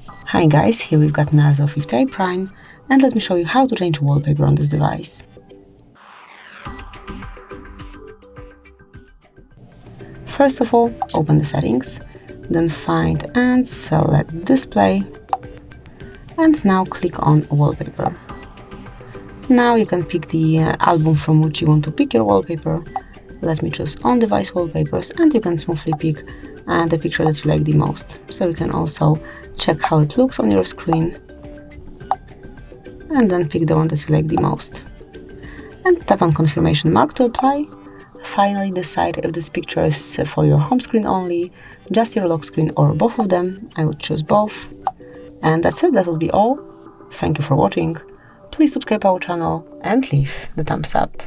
Hi guys, here we've got Narzo 50i Prime, and let me show you how to change wallpaper on this device. First of all, open the settings, then find and select display, and now click on wallpaper. Now you can pick the album from which you want to pick your wallpaper. Let me choose on device wallpapers, and you can smoothly pick the picture that you like the most. So you can also check how it looks on your screen and then pick the one that you like the most. And tap on confirmation mark to apply. Finally decide if this picture is for your home screen only, just your lock screen, or both of them. I would choose both. And that's it, that will be all. Thank you for watching. Please subscribe our channel and leave the thumbs up.